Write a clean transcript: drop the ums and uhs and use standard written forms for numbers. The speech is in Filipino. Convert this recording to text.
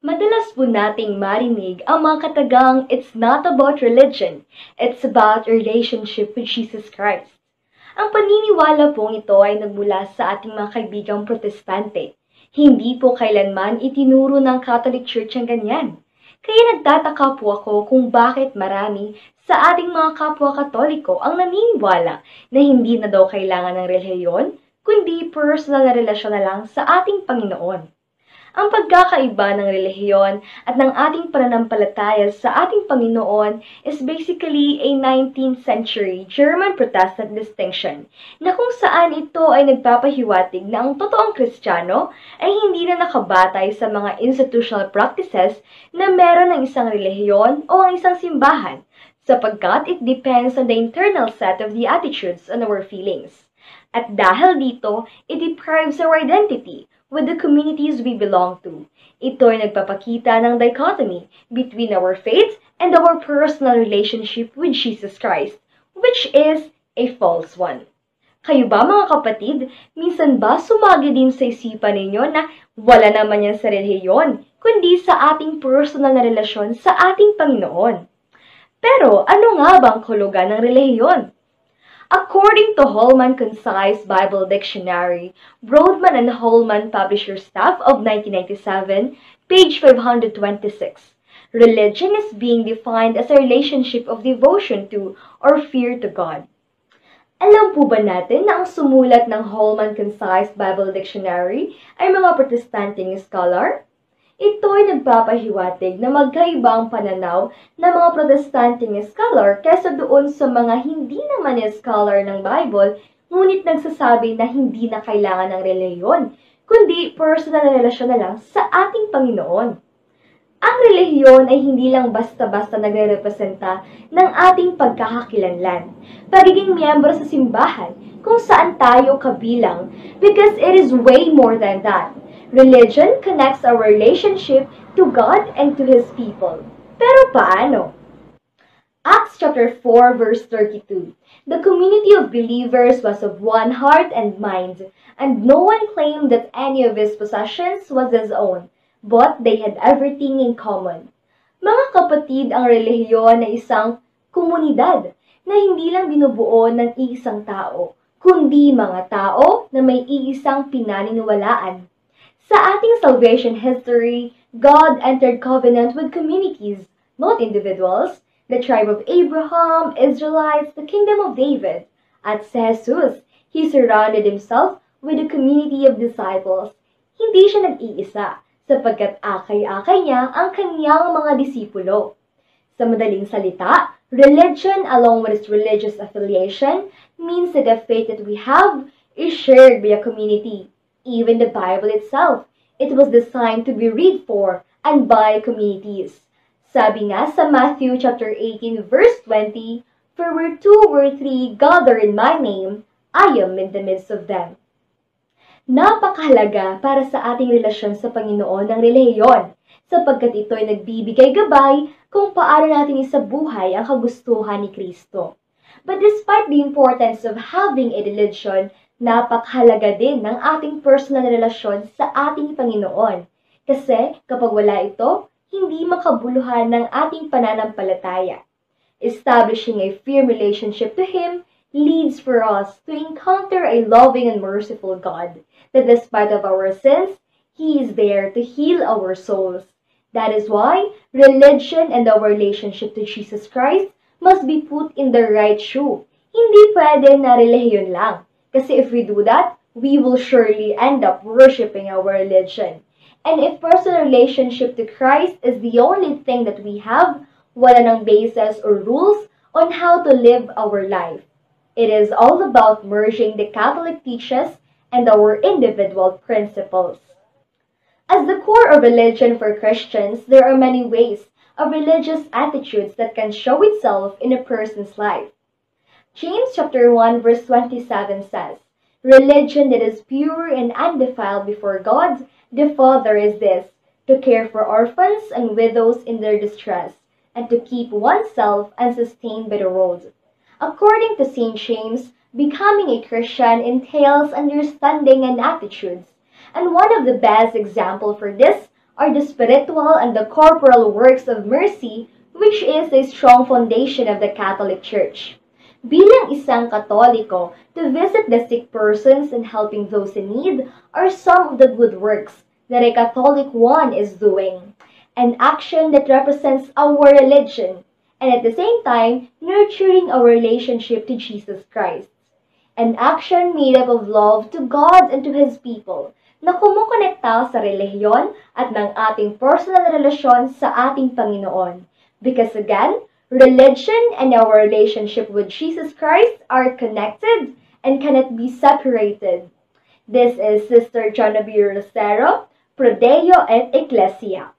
Madalas po nating marinig ang mga katagang, "It's not about religion, it's about a relationship with Jesus Christ." Ang paniniwala pong ito ay nagmula sa ating mga kaibigang protestante. Hindi po kailanman itinuro ng Catholic Church ang ganyan. Kaya nagtataka po ako kung bakit marami sa ating mga kapwa Katoliko ang naniniwala na hindi na daw kailangan ng relihiyon, kundi personal na relasyon na lang sa ating Panginoon. Ang pagkakaiba ng relihiyon at ng ating pananampalataya sa ating Panginoon is basically a 19th century German Protestant distinction na kung saan ito ay nagpapahiwatig na ang totoong Kristiyano ay hindi na nakabatay sa mga institutional practices na meron ng isang relihiyon o ang isang simbahan, sapagkat it depends on the internal set of the attitudes and our feelings. At dahil dito, it deprives our identity with the communities we belong to. Ito ay nagpapakita ng dichotomy between our faith and our personal relationship with Jesus Christ, which is a false one. Kayo ba mga kapatid, minsan ba sumagi din sa isipan ninyo na wala naman yan sa relihiyon, kundi sa ating personal na relasyon sa ating Panginoon? Pero ano nga ba ang kahulugan ng relihiyon? According to Holman Concise Bible Dictionary, Brodmann and Holman Publisher Staff of 1997, page 526, religion is being defined as a relationship of devotion to or fear to God. Alam po ba natin na ang sumulat ng Holman Concise Bible Dictionary ay mga protestanteng scholar? Ito ay nagpapahiwatig na magkaiba ang pananaw ng mga protestanteng scholar kaysa doon sa mga hindi naman scholar ng Bible, ngunit nagsasabi na hindi na kailangan ng relihiyon, kundi personal na relasyon na lang sa ating Panginoon. Ang relihiyon ay hindi lang basta-basta nagre-representa ng ating pagkakakilanlan, pagiging miyembro sa simbahan kung saan tayo kabilang, because it is way more than that. Religion connects our relationship to God and to His people. Pero paano? Acts chapter 4 verse 32. The community of believers was of one heart and mind, and no one claimed that any of his possessions was his own, but they had everything in common. Mga kapatid, ang relihiyon ay isang komunidad na hindi lang binubuo ng iisang tao, kundi mga tao na may iisang pinaniniwalaan. Sa ating salvation history, God entered covenant with communities, not individuals, the tribe of Abraham, Israelites, the kingdom of David. At sa Jesus, He surrounded Himself with a community of disciples. Hindi siya nag-iisa, sapagkat akay-akay niya ang kaniyang mga disipulo. Sa madaling salita, religion along with its religious affiliation means that the faith that we have is shared by a community. Even the Bible itself, it was designed to be read for and by communities. Sabi nga sa Matthew chapter 18 verse 20, "For where 2 or 3 gather in my name, I am in the midst of them." Napakahalaga para sa ating relasyon sa Panginoon ng relihiyon, sapagkat ito ay nagbibigay gabay kung paano natin isabuhay ang kagustuhan ni Kristo. But despite the importance of having a religion, napakahalaga din ng ating personal na relasyon sa ating Panginoon. Kasi kapag wala ito, hindi makabuluhan ng ating pananampalataya. Establishing a firm relationship to Him leads for us to encounter a loving and merciful God, that despite of our sins, He is there to heal our souls. That is why religion and our relationship to Jesus Christ must be put in the right shoe. Hindi pwede na relihiyon lang. Kasi if we do that, we will surely end up worshiping our religion. And if personal relationship to Christ is the only thing that we have, wala nang basis or rules on how to live our life. It is all about merging the Catholic teachings and our individual principles. As the core of religion for Christians, there are many ways of religious attitudes that can show itself in a person's life. James chapter 1 verse 27 says, "Religion that is pure and undefiled before God, the Father is this, to care for orphans and widows in their distress, and to keep oneself unsustained by the world." According to St. James, Becoming a Christian entails understanding and attitudes, and one of the best examples for this are the spiritual and the corporal works of mercy, which is a strong foundation of the Catholic Church. Bilang isang Katoliko, to visit the sick persons and helping those in need are some of the good works that a Catholic one is doing, an action that represents our religion, and at the same time, nurturing our relationship to Jesus Christ. An action made up of love to God and to His people, na kumukonekta sa relihiyon at ng ating personal relasyon sa ating Panginoon. Because again, religion and our relationship with Jesus Christ are connected and cannot be separated. This is Sister Genevieve Rosero, Pro Deo et Ecclesia.